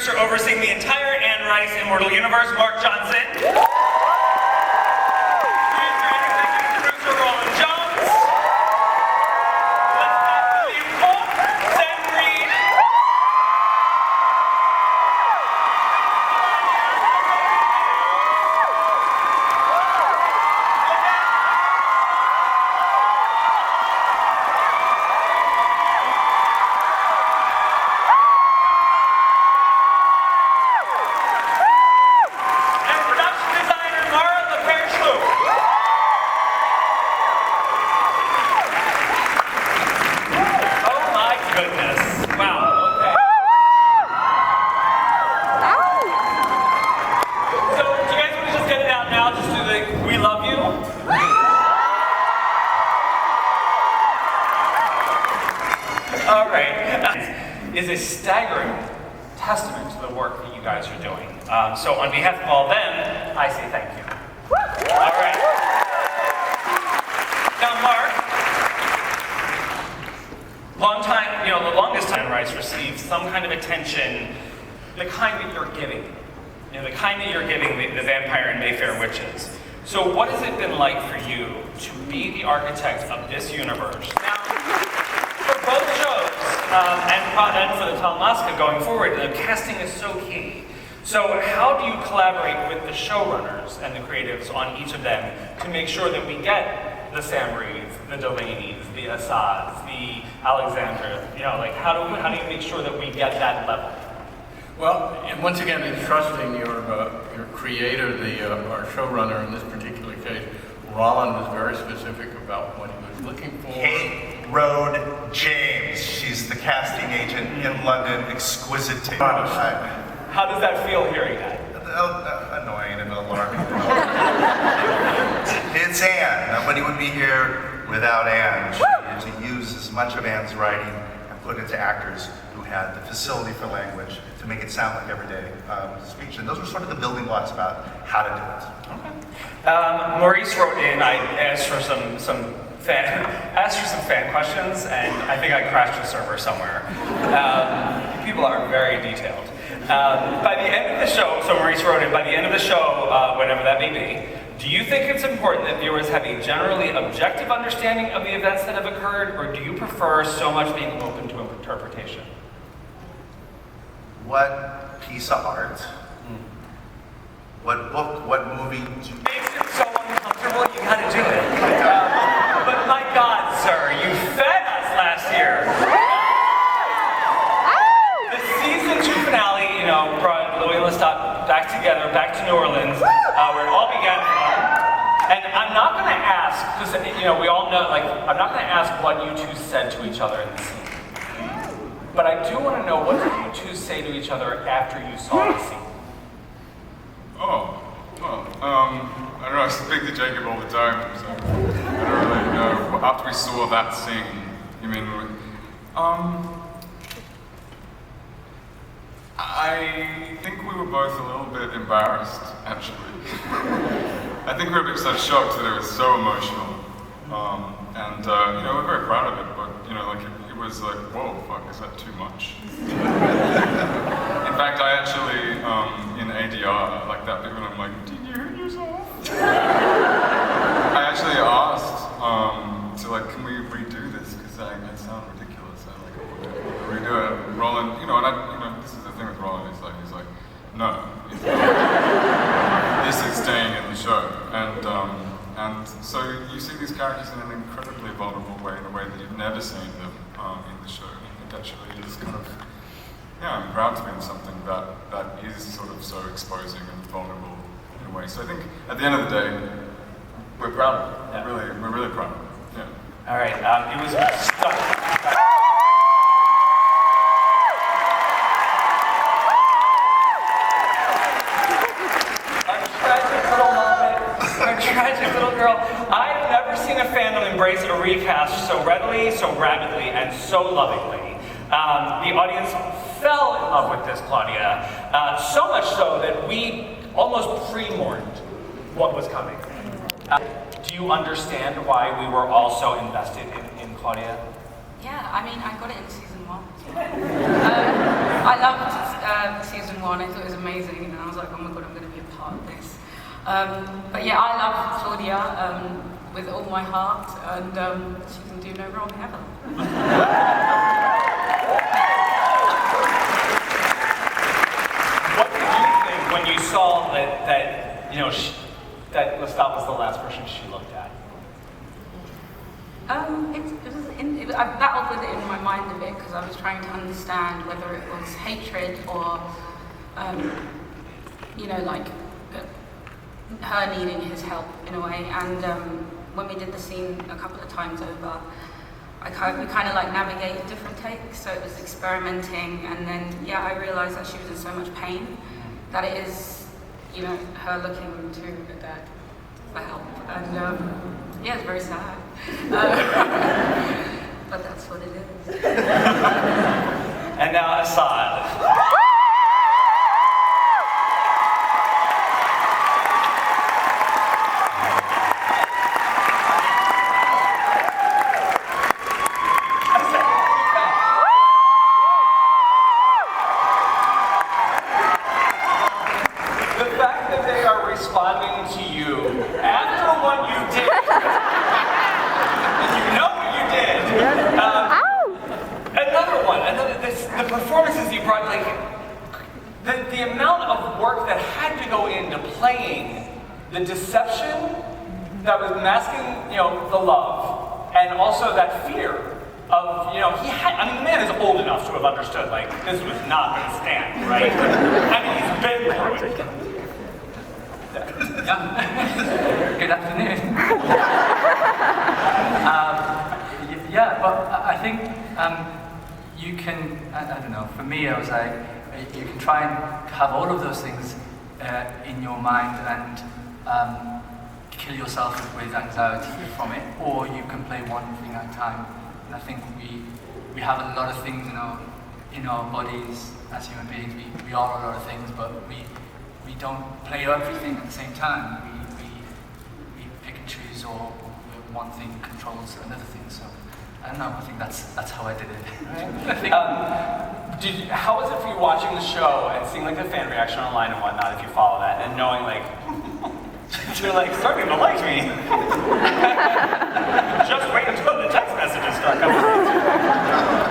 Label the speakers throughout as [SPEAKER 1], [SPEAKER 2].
[SPEAKER 1] producer overseeing the entire Anne Rice Immortal Universe, Mark Johnson. And our executive producer, Roland Jones. Let's welcome the Book, Zen Reed. Is a staggering testament to the work that you guys are doing. So on behalf of all of them, I say thank you. All right. Now, Mark, the longest time Rice received some kind of attention, the kind that you're giving. The kind that you're giving the Vampire and Mayfair Witches. So what has it been like for you to be the architect of this universe? Now, for both shows, and for the Talmasca going forward, the casting is so key. So how do you collaborate with the showrunners and the creatives on each of them to make sure that we get the Sam Reeds, the Delaney's, the Assads, the Alexandra? How do you make sure that we get that level?
[SPEAKER 2] Well, and once again, it's trusting your creator, our showrunner in this particular case. Roland was very specific about what he was looking for.
[SPEAKER 3] Kate Road James. She's the casting agent in London. Exquisite taste.
[SPEAKER 1] How does that feel hearing that?
[SPEAKER 3] Annoying and alarming. It's Anne. Nobody would be here without Anne. She had to use as much of Anne's writing and put into actors who had the facility for language to make it sound like everyday speech. And those were sort of the building blocks about how to do it.
[SPEAKER 1] Okay. Maurice wrote in. I asked for some fan questions, and I think I crashed a server somewhere. People are very detailed. By the end of the show, so Maurice wrote in, by the end of the show, whenever that may be, do you think it's important that viewers have a generally objective understanding of the events that have occurred, or do you prefer so much being open to interpretation?
[SPEAKER 3] What piece of art? What book, what movie?
[SPEAKER 1] Makes it so uncomfortable, you gotta do it. But my God, sir, you fed us last year. The season 2 finale, brought Louis and Lestat back together, back to New Orleans, where it all began from. And I'm not gonna ask, because we all know, I'm not gonna ask what you two said to each other in the scene. But I do want to know, what did you two say to each other after you saw the scene?
[SPEAKER 4] I don't know, I speak to Jacob all the time, so I don't really know. After we saw that scene, you mean, I think we were both a little bit embarrassed, actually. I think we were a bit shocked that it was so emotional. We're very proud of it, but, it was like, whoa, fuck, is that too much? In fact, I actually, in ADR, like that bit when I'm like, did you hurt yourself? I actually asked can we redo this? Because I sound ridiculous. Redo it. Roland, this is the thing with Roland, he's like, no. This is staying in the show. And so you see these characters in an incredibly vulnerable way, in a way that you've never seen them in the show. I think actually it's kind of, I'm proud to be in something that is sort of so exposing and vulnerable in a way. So I think at the end of the day, we're proud of it. Yeah. We're really proud of it. Yeah.
[SPEAKER 1] All right, it was stunning. Tragic little girl. I've never seen a fandom embrace a recast so readily, so rapidly, and so lovingly. The audience fell in love with this Claudia, so much so that we almost pre-mourned what was coming. Do you understand why we were all so invested in Claudia?
[SPEAKER 5] Yeah, I got it in season 1. I loved season 1. one. I thought it was amazing, and I was like, oh my god, I'm going to be a part of this. But yeah, I love Claudia with all my heart, and she can do no wrong ever.
[SPEAKER 1] What did you think when you saw that you know, that Lestat was the last person she looked at?
[SPEAKER 5] I battled with it in my mind a bit because I was trying to understand whether it was hatred or, you know, like her needing his help in a way. And when we did the scene a couple of times over, we kind of like navigated different takes. So it was experimenting, and then yeah, I realized that she was in so much pain that it is, you know, her looking to her dad for help. And yeah, it's very sad. But that's what it is.
[SPEAKER 1] And now Assad. The fact that they are responding to you after what you did, and you know what you did. Another one, the performances you brought, like the amount of work that had to go into playing the deception that was masking, you know, the love, and also that fear of, you know, the man is old enough to have understood, like, this was not going to stand, right? I mean, he's been through it.
[SPEAKER 6] Good afternoon. Yeah, but I think you can, I don't know, for me I was like, you can try and have all of those things in your mind and kill yourself with anxiety from it, or you can play one thing at a time. And I think we have a lot of things in our bodies as human beings. We are a lot of things, but we don't play everything at the same time. We pick and choose, or one thing controls another thing. So I don't know. I think that's how I did it.
[SPEAKER 1] How was it for you watching the show and seeing like the fan reaction online and whatnot, if you follow that, and knowing like you're like starting to like me? Just wait until the text messages start coming.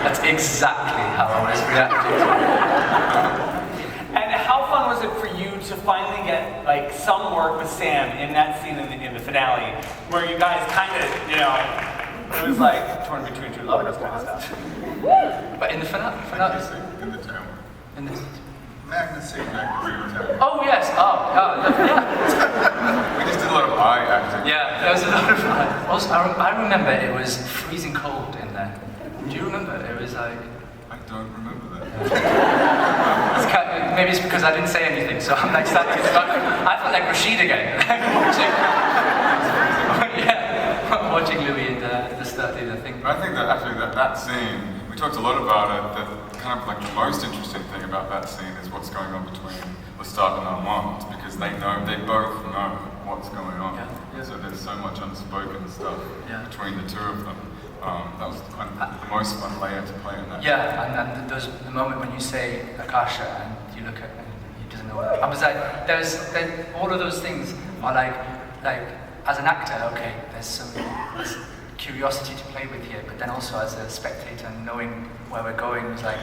[SPEAKER 6] That's exactly how I was reacting to it.
[SPEAKER 1] And how fun was it for you to finally get like some work with Sam in that scene in the finale, where you guys kind of, you know, it was like torn between two lovers kind of stuff.
[SPEAKER 6] But in the finale,
[SPEAKER 4] In the tower.
[SPEAKER 6] in the,
[SPEAKER 4] Magnus in the tower.
[SPEAKER 6] oh yes, yeah.
[SPEAKER 4] We just did a lot of eye acting.
[SPEAKER 6] Yeah, there was a lot of also, I remember it was freezing cold in there. Do you remember? It was like...
[SPEAKER 4] I don't remember that.
[SPEAKER 6] Maybe it's because I didn't say anything, so I'm like starting to talk. I felt like Rashid again. Watching Louis in the study, I think.
[SPEAKER 4] But I think that actually that scene, we talked a lot about it, that kind of like the most interesting thing about that scene is what's going on between Lestat and Armand, because they both know what's going on.
[SPEAKER 6] Yeah.
[SPEAKER 4] So there's so much unspoken stuff between the two of them. That was kind of the most fun layer to play in that.
[SPEAKER 6] Yeah, and there's the moment when you say Akasha and you look at and he doesn't know what. I was like, there's all of those things are like as an actor, okay, there's curiosity to play with here, but then also as a spectator and knowing where we're going was like,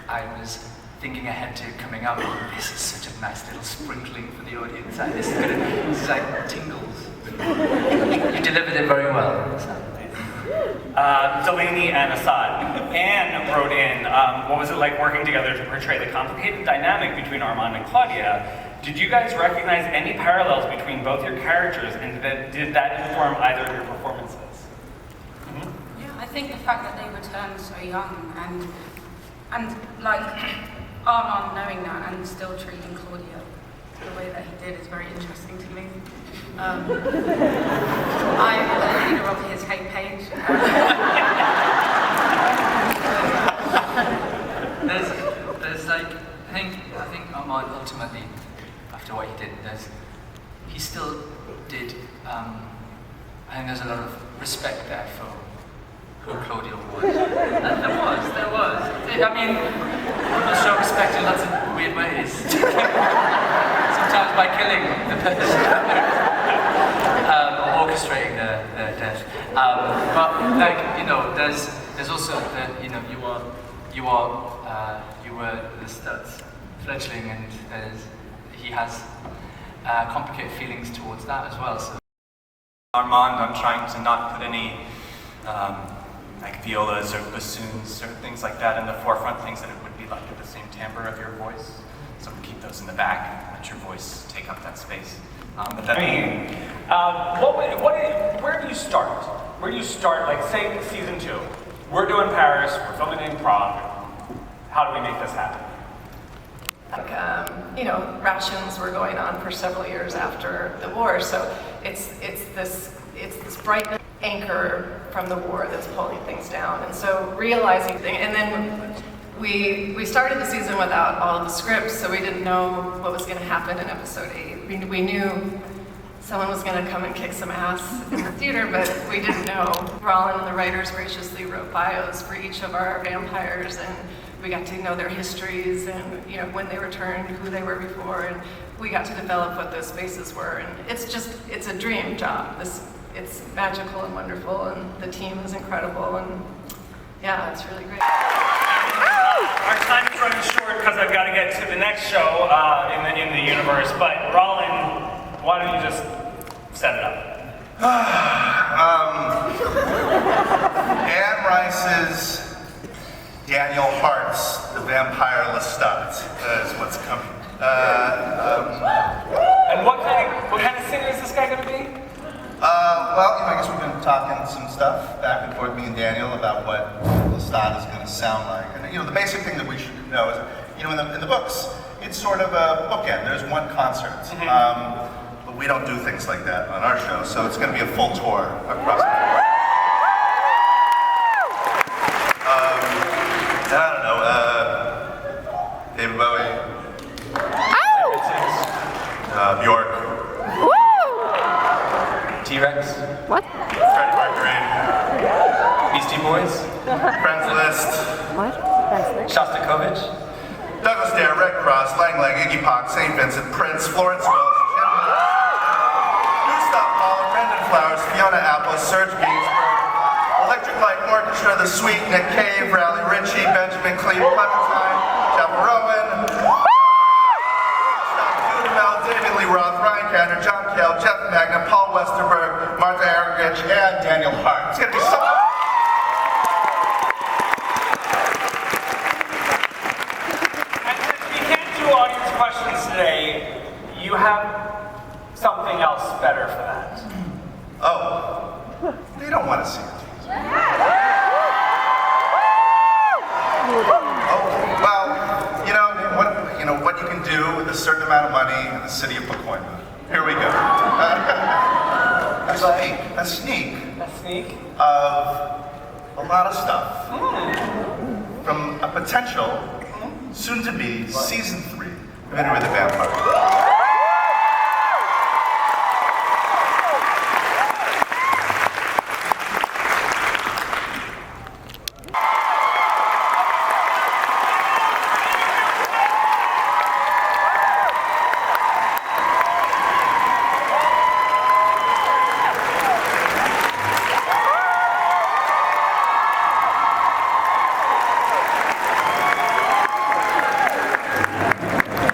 [SPEAKER 6] I was thinking ahead to coming out, this is such a nice little sprinkling for the audience, and this is like tingles. You delivered it very well. So.
[SPEAKER 1] Delaney and Assad. Anne wrote in, what was it like working together to portray the complicated dynamic between Armand and Claudia? Did you guys recognize any parallels between both your characters, and did that inform either of your performances? Mm-hmm.
[SPEAKER 5] Yeah, I think the fact that they returned so young and like Armand knowing that and still treating Claudia the way that he did is very interesting to me. I'm the leader of his hate page.
[SPEAKER 6] There's like, I think Armand ultimately, after what he did, he still did, I think there's a lot of respect there for who Claudia was. There was. I mean, People show respect in lots of weird ways. Sometimes by killing the person, or orchestrating their death. But like there's also the you were the stud's fledgling, and he has complicated feelings towards that as well. So.
[SPEAKER 7] Armand, I'm trying to not put any like violas or bassoons or things like that in the forefront, things that it would be like at the same timbre of your voice. So we keep those in the back, let your voice take up that space. But that
[SPEAKER 1] where do you start? Where do you start, like say season 2, we're doing Paris, we're filming in Prague, how do we make this happen?
[SPEAKER 8] Rations were going on for several years after the war, so it's this bright anchor from the war that's pulling things down, and so realizing things, and then we started the season without all of the scripts, so we didn't know what was going to happen in episode 8. We knew someone was going to come and kick some ass in the theater, but we didn't know. Rollin and the writers graciously wrote bios for each of our vampires, and we got to know their histories and when they returned, who they were before, and we got to develop what those spaces were. And it's a dream job. It's magical and wonderful, and the team is incredible, and yeah, it's really great.
[SPEAKER 1] Our time is running short because I've got to get to the next show in the universe. But Rollin, why don't you just set it up?
[SPEAKER 3] Anne Rice's Daniel Hart's The Vampire Lestat is what's coming.
[SPEAKER 1] And what kind of singer is this guy going to be?
[SPEAKER 3] I guess we've been talking some stuff back and forth, me and Daniel, about what Lestat is going to sound like. And the basic thing that we should know is, in the books, it's sort of a bookend. There's one concert. But we don't do things like that on our show, so it's going to be a full tour across the board. I don't know, David Bowie, Bjork,
[SPEAKER 7] T-Rex,
[SPEAKER 3] Freddie Mercury,
[SPEAKER 7] Beastie Boys,
[SPEAKER 3] Friends List,
[SPEAKER 7] Shostakovich,
[SPEAKER 3] Douglas Dare, Red Cross, Lang Lang, Iggy Pop, St. Vincent, Prince, Florence Welch, Gustav Mahler, Brendan Flowers, Fiona Apple, Serge Gainsbourg, Electric Light Orchestra, The Sweet, Nick Cave, Rally Ritchie, Benjamin Cleveland, Clementine, Jeff Rowan, Dudamel, David Lee Roth, Ryan Cantor, John Cale, Jeff Magna, Paul Westerberg, Martha Argerich, and Daniel Hart. It's going to be so much.
[SPEAKER 1] And since we can't do audience questions today, you have something else better for that.
[SPEAKER 3] Oh, they don't want to see it. What you can do with a certain amount of money in the city of Pacoima. Here we go. A sneak of a lot of stuff from a potential, soon to be season 3 of Interview with the Vampire.